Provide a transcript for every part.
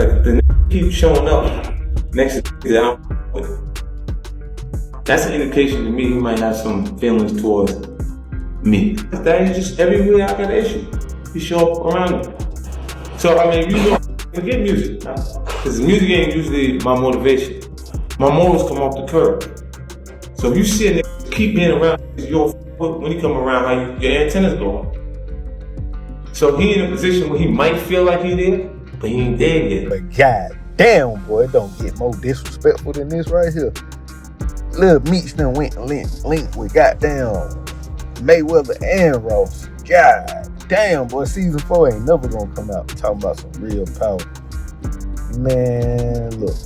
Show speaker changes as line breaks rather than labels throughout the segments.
But the keep showing up next to the I'm with. That's an indication to me he might have some feelings towards me. That is just everywhere I got an issue. He show up around me. So I mean, you don't forget music, because music ain't usually my motivation. My morals come off the curb. So if you see a nigga keep being around, when he come around, your antennas go up. So he in a position where he might feel like he there, but he ain't there yet.
But god damn, boy, it don't get more disrespectful than this right here. Lil Meech done went and linked with goddamn Mayweather and Ross. God damn, boy, season 4 ain't never gonna come out talking about some real power. Man, look.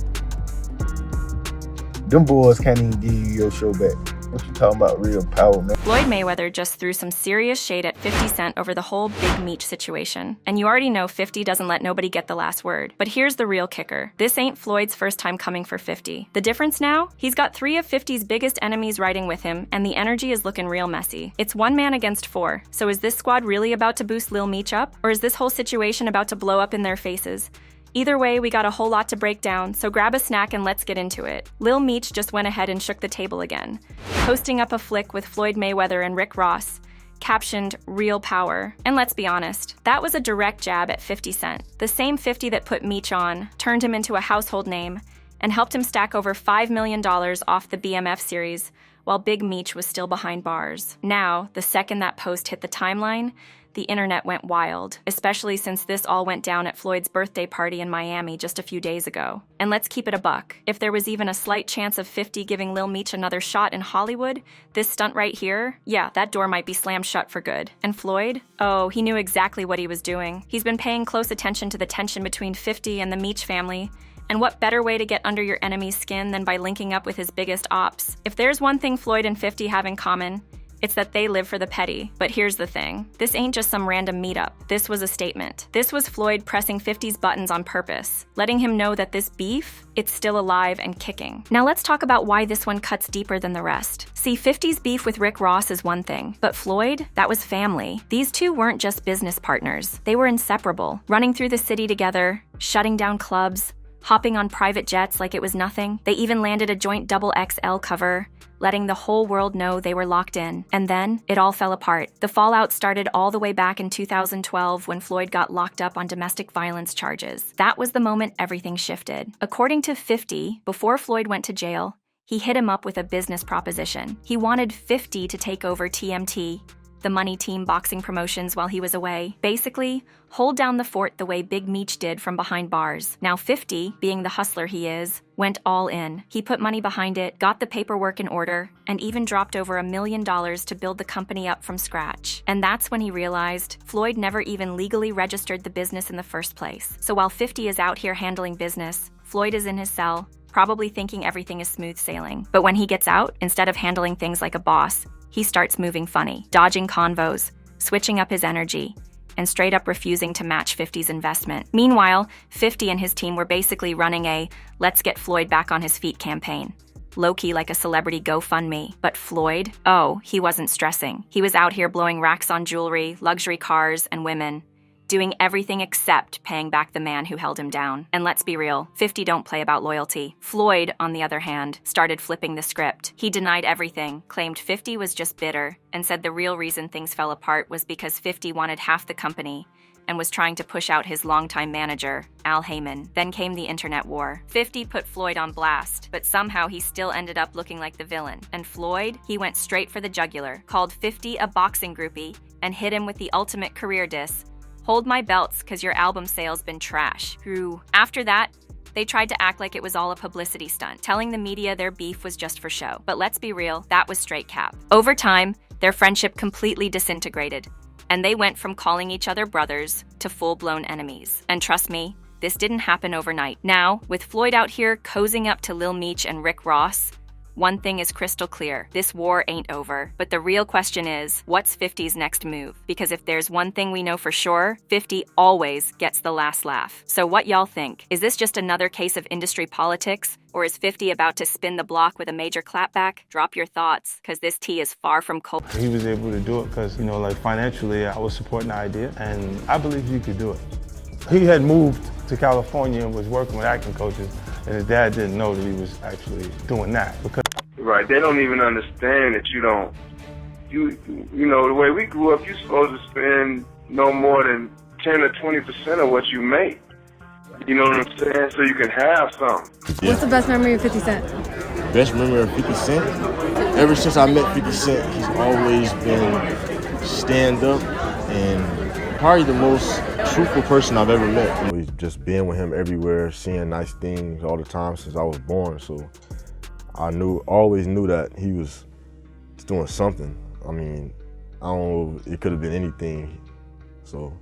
Them boys can't even give you your show back. What you talking about, real power, man?
Floyd Mayweather just threw some serious shade at 50 Cent over the whole Big Meech situation. And you already know 50 doesn't let nobody get the last word. But here's the real kicker. This ain't Floyd's first time coming for 50. The difference now? He's got 3 of 50's biggest enemies riding with him, and the energy is looking real messy. It's 1 man against 4. So is this squad really about to boost Lil Meech up? Or is this whole situation about to blow up in their faces? Either way, we got a whole lot to break down, so grab a snack and let's get into it. Lil Meech just went ahead and shook the table again, posting up a flick with Floyd Mayweather and Rick Ross, captioned "Real Power." And let's be honest, that was a direct jab at 50 Cent. The same 50 that put Meech on, turned him into a household name, and helped him stack over $5 million off the BMF series, while Big Meech was still behind bars. Now, the second that post hit the timeline, the internet went wild, especially since this all went down at Floyd's birthday party in Miami just a few days ago. And let's keep it a buck. If there was even a slight chance of 50 giving Lil Meech another shot in Hollywood, this stunt right here, yeah, that door might be slammed shut for good. And Floyd? Oh, he knew exactly what he was doing. He's been paying close attention to the tension between 50 and the Meech family. And what better way to get under your enemy's skin than by linking up with his biggest ops? If there's one thing Floyd and 50 have in common, it's that they live for the petty. But here's the thing. This ain't just some random meetup. This was a statement. This was Floyd pressing 50's buttons on purpose, letting him know that this beef, it's still alive and kicking. Now let's talk about why this one cuts deeper than the rest. See, 50's beef with Rick Ross is one thing, but Floyd, that was family. These two weren't just business partners. They were inseparable, running through the city together, shutting down clubs, hopping on private jets like it was nothing. They even landed a joint XXL cover, letting the whole world know they were locked in. And then, it all fell apart. The fallout started all the way back in 2012 when Floyd got locked up on domestic violence charges. That was the moment everything shifted. According to 50, before Floyd went to jail, he hit him up with a business proposition. He wanted 50 to take over TMT, the Money Team boxing promotions, while he was away. Basically, hold down the fort the way Big Meech did from behind bars. Now 50, being the hustler he is, went all in. He put money behind it, got the paperwork in order, and even dropped over $1 million to build the company up from scratch. And that's when he realized Floyd never even legally registered the business in the first place. So while 50 is out here handling business, Floyd is in his cell, probably thinking everything is smooth sailing. But when he gets out, instead of handling things like a boss, he starts moving funny, dodging convos, switching up his energy, and straight up refusing to match 50's investment. Meanwhile, 50 and his team were basically running a "let's get Floyd back on his feet" campaign. Low-key like a celebrity GoFundMe. But Floyd? Oh, he wasn't stressing. He was out here blowing racks on jewelry, luxury cars, and women, doing everything except paying back the man who held him down. And let's be real, 50 don't play about loyalty. Floyd, on the other hand, started flipping the script. He denied everything, claimed 50 was just bitter, and said the real reason things fell apart was because 50 wanted half the company and was trying to push out his longtime manager, Al Heyman. Then came the internet war. 50 put Floyd on blast, but somehow he still ended up looking like the villain. And Floyd, he went straight for the jugular, called 50 a boxing groupie, and hit him with the ultimate career diss: "Hold my belts, cause your album sales been trash." After that, they tried to act like it was all a publicity stunt, telling the media their beef was just for show. But let's be real, that was straight cap. Over time, their friendship completely disintegrated, and they went from calling each other brothers to full-blown enemies. And trust me, this didn't happen overnight. Now, with Floyd out here cozying up to Lil Meech and Rick Ross, one thing is crystal clear: this war ain't over. But the real question is, what's 50's next move? Because if there's one thing we know for sure, 50 always gets the last laugh. So what y'all think? Is this just another case of industry politics? Or is 50 about to spin the block with a major clapback? Drop your thoughts, because this tea is far from cold.
He was able to do it because, like financially, I was supporting the idea, and I believe he could do it. He had moved to California and was working with acting coaches, and his dad didn't know that he was actually doing that. Because
right, they don't even understand that you know, the way we grew up, you're supposed to spend no more than 10 or 20% of what you make. You know what I'm saying? So you can have something.
What's the best memory of 50 Cent?
Best memory of 50 Cent? Ever since I met 50 Cent, he's always been stand-up and probably the most truthful person I've ever met. We've just been with him everywhere, seeing nice things all the time since I was born. So I always knew that he was doing something. I mean, I don't know, it could have been anything. So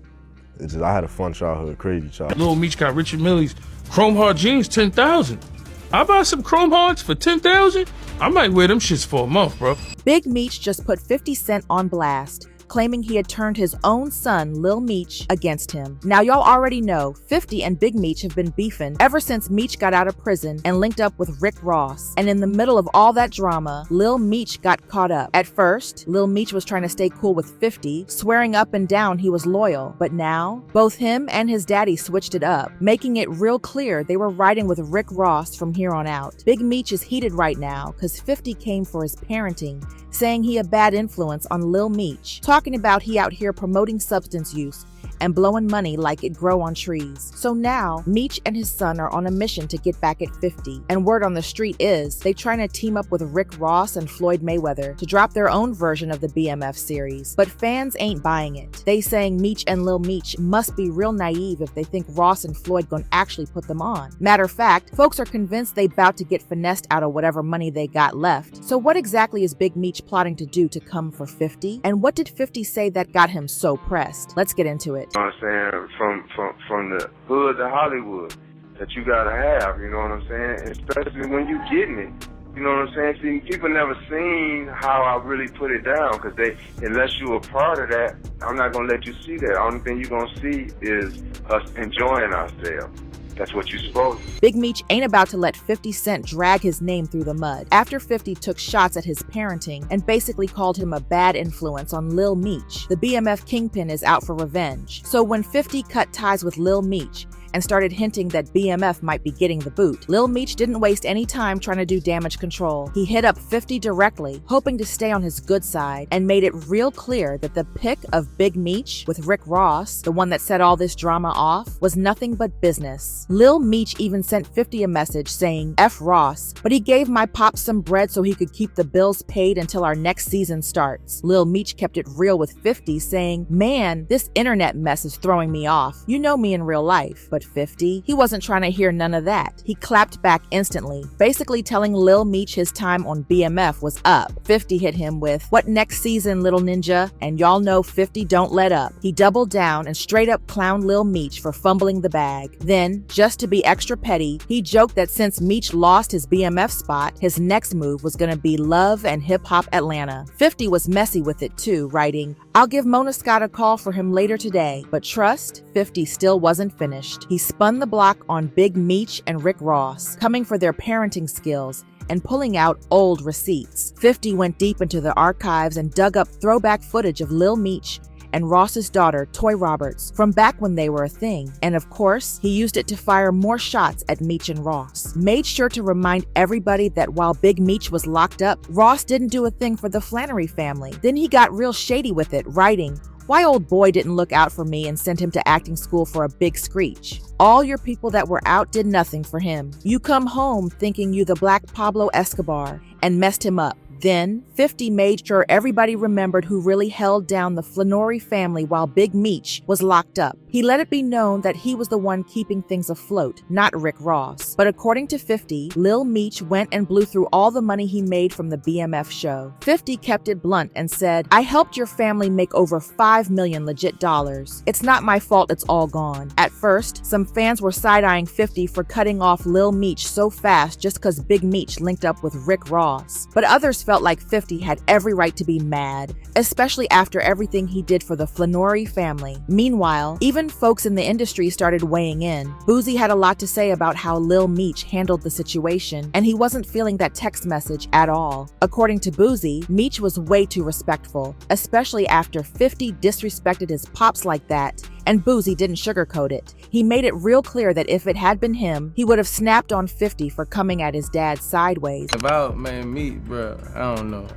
I had a fun childhood, crazy childhood.
Lil Meech got Richard Millie's Chrome Hard jeans, 10,000. I buy some Chrome Hards for 10,000. I might wear them shits for a month, bro.
Big Meech just put 50 Cent on blast, claiming he had turned his own son, Lil Meech, against him. Now y'all already know 50 and Big Meech have been beefing ever since Meech got out of prison and linked up with Rick Ross. And in the middle of all that drama, Lil Meech got caught up. At first, Lil Meech was trying to stay cool with 50, swearing up and down he was loyal. But now, both him and his daddy switched it up, making it real clear they were riding with Rick Ross from here on out. Big Meech is heated right now because 50 came for his parenting, saying he a bad influence on Lil Meech, talking about he out here promoting substance use and blowing money like it grow on trees. So now, Meech and his son are on a mission to get back at 50. And word on the street is they trying to team up with Rick Ross and Floyd Mayweather to drop their own version of the BMF series. But fans ain't buying it. They saying Meech and Lil Meech must be real naive if they think Ross and Floyd gonna actually put them on. Matter of fact, folks are convinced they bout to get finessed out of whatever money they got left. So what exactly is Big Meech plotting to do to come for 50? And what did 50 say that got him so pressed? Let's get into it.
You know what I'm saying? From the hood to Hollywood that you gotta have, you know what I'm saying? Especially when you getting it. You know what I'm saying? See, people never seen how I really put it down because unless you a part of that, I'm not gonna let you see that. Only thing you're gonna see is us enjoying ourselves. That's what you're supposed to.
Big Meech ain't about to let 50 Cent drag his name through the mud. After 50 took shots at his parenting and basically called him a bad influence on Lil Meech, the BMF kingpin is out for revenge. So when 50 cut ties with Lil Meech and started hinting that BMF might be getting the boot, Lil Meech didn't waste any time trying to do damage control. He hit up 50 directly, hoping to stay on his good side, and made it real clear that the pick of Big Meech with Rick Ross, the one that set all this drama off, was nothing but business. Lil Meech even sent 50 a message saying, F Ross, but he gave my pop some bread so he could keep the bills paid until our next season starts. Lil Meech kept it real with 50, saying, man, this internet mess is throwing me off. You know me in real life. But 50, he wasn't trying to hear none of that. He clapped back instantly, basically telling Lil Meech his time on BMF was up. 50 hit him with, what next season, little ninja? And y'all know 50 don't let up. He doubled down and straight up clowned Lil Meech for fumbling the bag. Then, just to be extra petty, he joked that since Meech lost his BMF spot, his next move was gonna be Love and Hip Hop Atlanta. 50 was messy with it too, writing, I'll give Mona Scott a call for him later today. But trust, 50 still wasn't finished. He spun the block on Big Meech and Rick Ross, coming for their parenting skills and pulling out old receipts. 50 went deep into the archives and dug up throwback footage of Lil Meech and Ross's daughter, Toy Roberts, from back when they were a thing. And of course, he used it to fire more shots at Meech and Ross. Made sure to remind everybody that while Big Meech was locked up, Ross didn't do a thing for the Flannery family. Then he got real shady with it, writing, why old boy didn't look out for me and sent him to acting school for a big screech. All your people that were out did nothing for him. You come home thinking you the Black Pablo Escobar and messed him up. Then, 50 made sure everybody remembered who really held down the Flannery family while Big Meech was locked up. He let it be known that he was the one keeping things afloat, not Rick Ross. But according to 50, Lil Meech went and blew through all the money he made from the BMF show. 50 kept it blunt and said, I helped your family make over $5 million legit dollars. It's not my fault it's all gone. At first, some fans were side-eyeing 50 for cutting off Lil Meech so fast just because Big Meech linked up with Rick Ross. But others felt like 50 had every right to be mad, especially after everything he did for the Flannery family. Meanwhile, even folks in the industry started weighing in. Boozy had a lot to say about how Lil Meech handled the situation, and he wasn't feeling that text message at all. According to Boozy, Meech was way too respectful, especially after 50 disrespected his pops like that And Boozy didn't sugarcoat it. He made it real clear that if it had been him, he would have snapped on 50 for coming at his dad sideways.
About, man, Meech, bro, I don't know.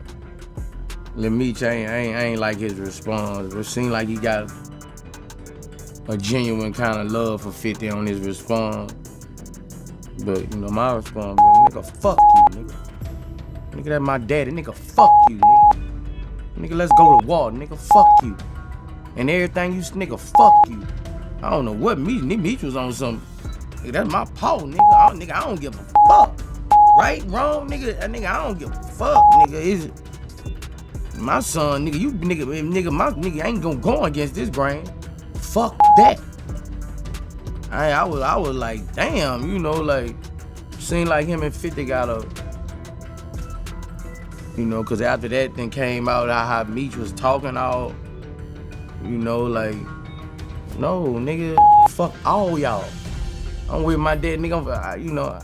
Lil Meech, I ain't like his response. It seemed like he got a genuine kind of love for 50 on his response. But, you know, my response, bro, nigga, fuck you, nigga. Nigga, that's my daddy. Nigga, fuck you, nigga. Nigga, let's go to war. Nigga, fuck you. And everything you, nigga, fuck you. I don't know what Meech was on some. Nigga, that's my paw, nigga. I don't give a fuck. Right, wrong, nigga. I don't give a fuck, nigga. Is it my son, nigga? My nigga ain't gonna go against this grain. Fuck that. I was like, damn, you know, like, seemed like him and 50 got a, you know, cause after that thing came out how Meech was talking all, you know, like, no, nigga, fuck all y'all. I'm with my dad, nigga, you know,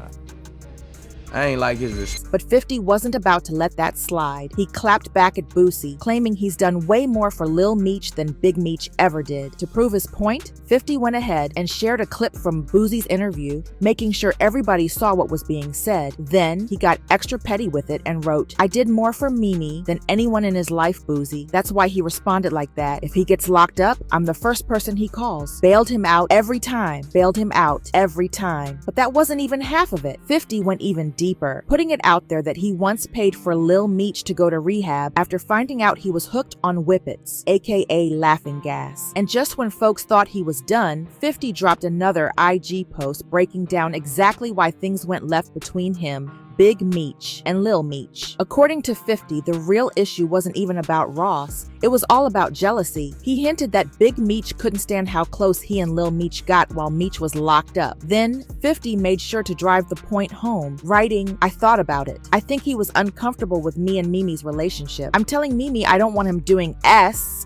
I ain't like his.
But 50 wasn't about to let that slide. He clapped back at Boosie, claiming he's done way more for Lil Meech than Big Meech ever did. To prove his point, 50 went ahead and shared a clip from Boosie's interview, making sure everybody saw what was being said. Then he got extra petty with it and wrote, "I did more for Mimi than anyone in his life, Boosie. That's why he responded like that. If he gets locked up, I'm the first person he calls. Bailed him out every time. Bailed him out every time." But that wasn't even half of it. 50 went even deeper, putting it out there that he once paid for Lil Meech to go to rehab after finding out he was hooked on whippets, aka laughing gas. And just when folks thought he was done, 50 dropped another IG post breaking down exactly why things went left between him, Big Meech, and Lil Meech. According to 50, the real issue wasn't even about Ross. It was all about jealousy. He hinted that Big Meech couldn't stand how close he and Lil Meech got while Meech was locked up. Then, 50 made sure to drive the point home, writing, "I thought about it. I think he was uncomfortable with me and Mimi's relationship. I'm telling Mimi I don't want him doing S.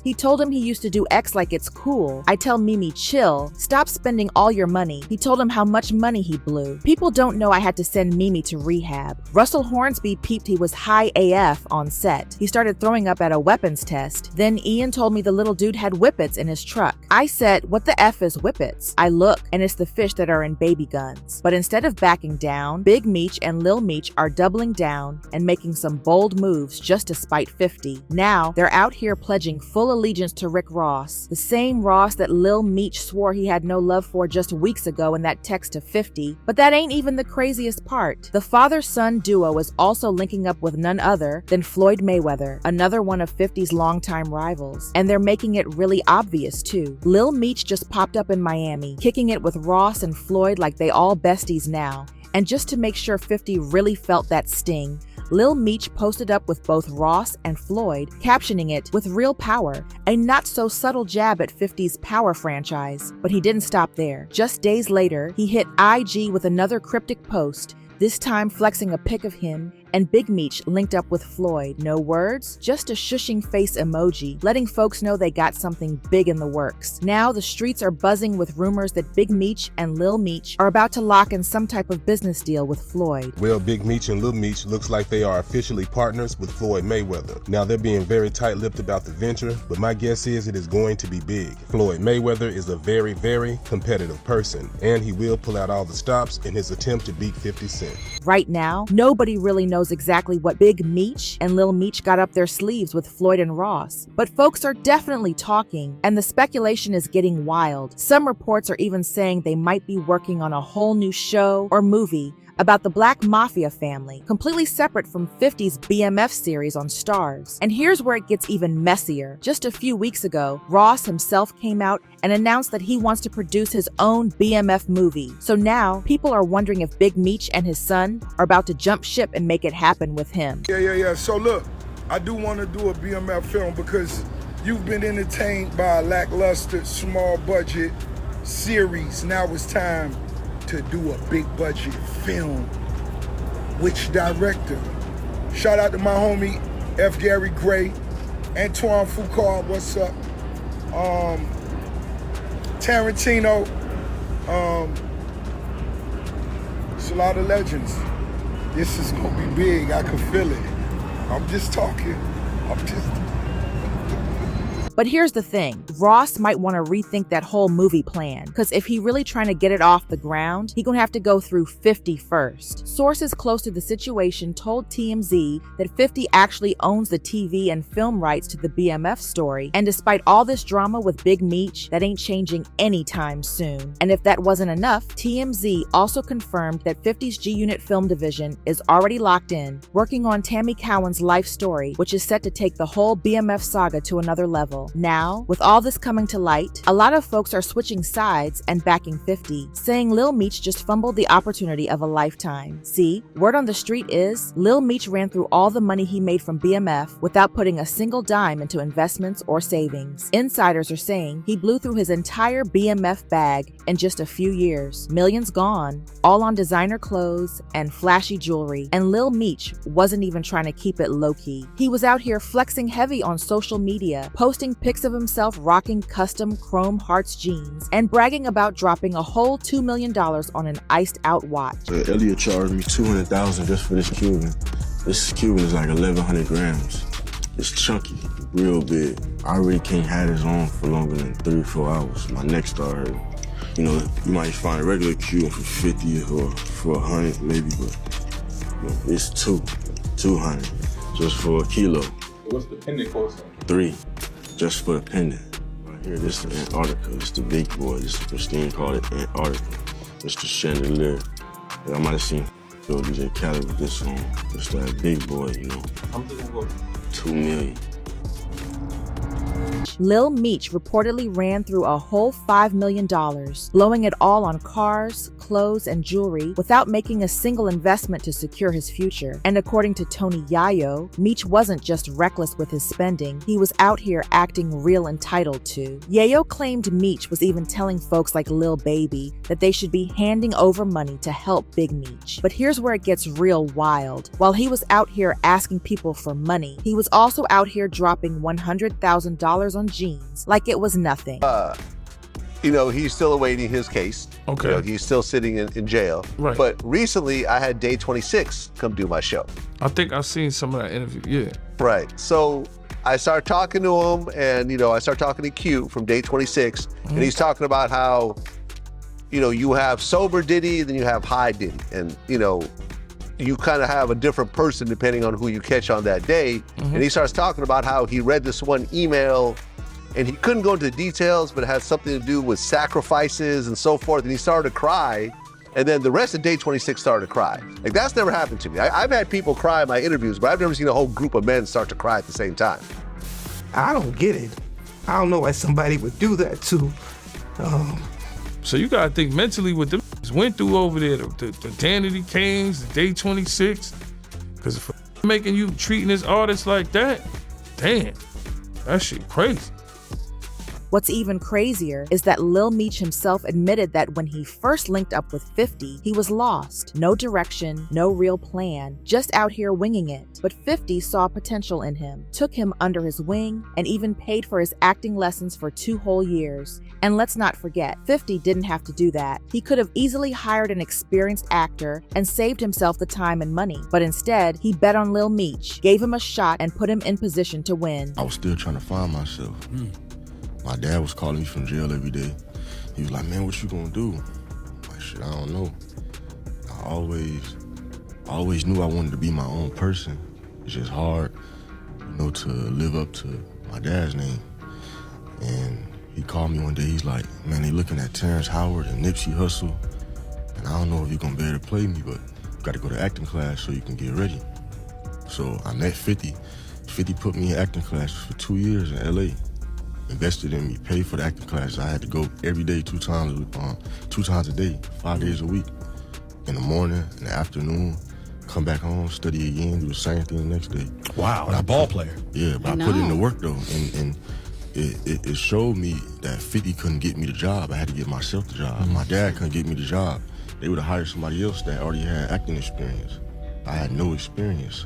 He told him he used to do X like it's cool. I tell Mimi, chill. Stop spending all your money. He told him how much money he blew. People don't know I had to send Mimi to rehab. Russell Hornsby peeped he was high AF on set. He started throwing up at a weapons test. Then Ian told me the little dude had whippets in his truck. I said, what the F is whippets? I look, and it's the fish that are in baby guns." But instead of backing down, Big Meech and Lil Meech are doubling down and making some bold moves just to spite 50. Now, they're out here pledging full allegiance to Rick Ross, the same Ross that Lil Meech swore he had no love for just weeks ago in that text to 50. But that ain't even the craziest part. The father-son duo is also linking up with none other than Floyd Mayweather, another one of 50's longtime rivals. And they're making it really obvious too. Lil Meech just popped up in Miami, kicking it with Ross and Floyd like they all besties now. And just to make sure 50 really felt that sting, Lil Meech posted up with both Ross and Floyd, captioning it with real power, a not-so-subtle jab at 50's power franchise. But he didn't stop there. Just days later, he hit IG with another cryptic post, this time flexing a pic of him and Big Meech linked up with Floyd. No words, just a shushing face emoji, letting folks know they got something big in the works. Now the streets are buzzing with rumors that Big Meech and Lil Meech are about to lock in some type of business deal with Floyd.
Well, Big Meech and Lil Meech looks like they are officially partners with Floyd Mayweather. Now they're being very tight-lipped about the venture, but my guess is it is going to be big. Floyd Mayweather is a very, very competitive person, and he will pull out all the stops in his attempt to beat 50 Cent.
Right now, nobody really knows exactly what Big Meech and Lil Meech got up their sleeves with Floyd and Ross, but folks are definitely talking, and the speculation is getting wild. Some reports are even saying they might be working on a whole new show or movie about the Black Mafia family, completely separate from 50's BMF series on Starz. And here's where it gets even messier. Just a few weeks ago, Ross himself came out and announced that he wants to produce his own BMF movie. So now, people are wondering if Big Meech and his son are about to jump ship and make it happen with him.
Yeah. So look, I do want to do a BMF film because you've been entertained by a lackluster, small budget series. Now it's time to do a big budget film. Which director? Shout out to my homie F. Gary Gray, Antoine Foucault, what's up? Tarantino. It's a lot of legends. This is gonna be big, I can feel it. I'm just talking.
But here's the thing, Ross might want to rethink that whole movie plan, because if he really trying to get it off the ground, he gonna have to go through 50 first. Sources close to the situation told TMZ that 50 actually owns the TV and film rights to the BMF story, and despite all this drama with Big Meech, that ain't changing anytime soon. And if that wasn't enough, TMZ also confirmed that 50's G-Unit film division is already locked in, working on Tammy Cowan's life story, which is set to take the whole BMF saga to another level. Now, with all this coming to light, a lot of folks are switching sides and backing 50, saying Lil Meech just fumbled the opportunity of a lifetime. See, word on the street is, Lil Meech ran through all the money he made from BMF without putting a single dime into investments or savings. Insiders are saying he blew through his entire BMF bag in just a few years. Millions gone, all on designer clothes and flashy jewelry. And Lil Meech wasn't even trying to keep it low-key. He was out here flexing heavy on social media, posting pics of himself rocking custom chrome hearts jeans, and bragging about dropping a whole $2 million on an iced out watch.
So Elliot charged me $200,000 just for this Cuban. This Cuban is like 1,100 grams. It's chunky, real big. I really can't have this on for longer than 3 or 4 hours. My neck started hurting. You know, you might find a regular Cuban for 50 or for 100 maybe, but you know, it's 200 just for a kilo.
What's the pendant cost?
3 just for the pendant. Right here, this is Antarctica. It's the big boy. This is Christine called it Antarctica. It's the chandelier. I might have seen DJ Khaled with this on. It's that big boy, you know.
How much is it worth?
$2 million.
Lil Meech reportedly ran through a whole $5 million, blowing it all on cars, clothes, and jewelry without making a single investment to secure his future. And according to Tony Yayo, Meech wasn't just reckless with his spending, he was out here acting real entitled to. Yayo claimed Meech was even telling folks like Lil Baby that they should be handing over money to help Big Meech. But here's where it gets real wild. While he was out here asking people for money, he was also out here dropping $100,000 on jeans like it was nothing.
You know, he's still awaiting his case.
Okay.
You know, he's still sitting in jail.
Right.
But recently, I had Day 26 come do my show.
I think I've seen some of that interview, yeah.
Right. So I started talking to him, and, you know, I started talking to Q from Day 26, and he's talking about how, you know, you have sober Diddy, then you have high Diddy. And, you know, you kind of have a different person depending on who you catch on that day. And he starts talking about how he read this one email and he couldn't go into the details, but it had something to do with sacrifices and so forth. And he started to cry. And then the rest of Day 26 started to cry. Like, that's never happened to me. I've had people cry in my interviews, but I've never seen a whole group of men start to cry at the same time.
I don't get it. I don't know why somebody would do that to.
So you gotta think mentally what them went through over there, the Danity Kings, the Day 26. Because for making you treating this artist like that, damn, that shit crazy.
What's even crazier is that Lil Meech himself admitted that when he first linked up with 50, he was lost. No direction, no real plan, just out here winging it. But 50 saw potential in him, took him under his wing, and even paid for his acting lessons for 2 whole years. And let's not forget, 50 didn't have to do that. He could have easily hired an experienced actor and saved himself the time and money. But instead, he bet on Lil Meech, gave him a shot, and put him in position to win.
I was still trying to find myself. My dad was calling me from jail every day. He was like, man, what you gonna do? I'm like, shit, I don't know. I always knew I wanted to be my own person. It's just hard, you know, to live up to my dad's name. And he called me one day, he's like, man, they looking at Terrence Howard and Nipsey Hussle, and I don't know if you're gonna be able to play me, but you gotta go to acting class so you can get ready. So I met 50. 50 put me in acting class for 2 years in LA. Invested in me, paid for the acting classes. I had to go every day, 2 times a day, 5 days a week. In the morning, in the afternoon, come back home, study again, do the same thing the next day.
Wow,
but
a ball player.
Yeah, but I put in the work though, and it showed me that 50 couldn't get me the job. I had to get myself the job. My dad couldn't get me the job. They would have hired somebody else that already had acting experience. I had no experience.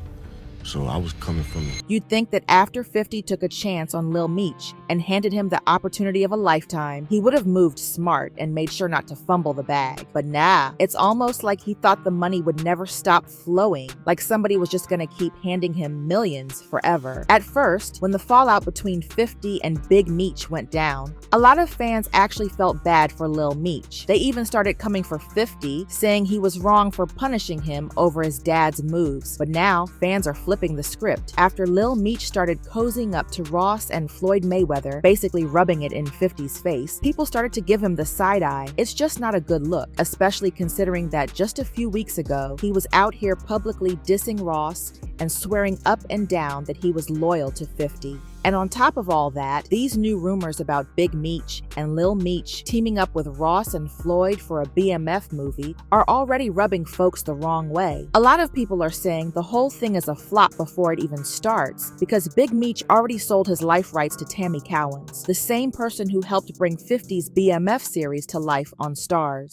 So I was coming from it.
You'd think that after 50 took a chance on Lil Meech and handed him the opportunity of a lifetime, he would have moved smart and made sure not to fumble the bag. But nah, it's almost like he thought the money would never stop flowing, like somebody was just gonna keep handing him millions forever. At first, when the fallout between 50 and Big Meech went down, a lot of fans actually felt bad for Lil Meech. They even started coming for 50, saying he was wrong for punishing him over his dad's moves. But now, fans are flipping the script. After Lil Meech started cozying up to Ross and Floyd Mayweather, basically rubbing it in 50's face, people started to give him the side eye. It's just not a good look, especially considering that just a few weeks ago, he was out here publicly dissing Ross and swearing up and down that he was loyal to 50. And on top of all that, these new rumors about Big Meech and Lil Meech teaming up with Ross and Floyd for a BMF movie are already rubbing folks the wrong way. A lot of people are saying the whole thing is a flop before it even starts, because Big Meech already sold his life rights to Tammy Cowens, the same person who helped bring 50's BMF series to life on Starz.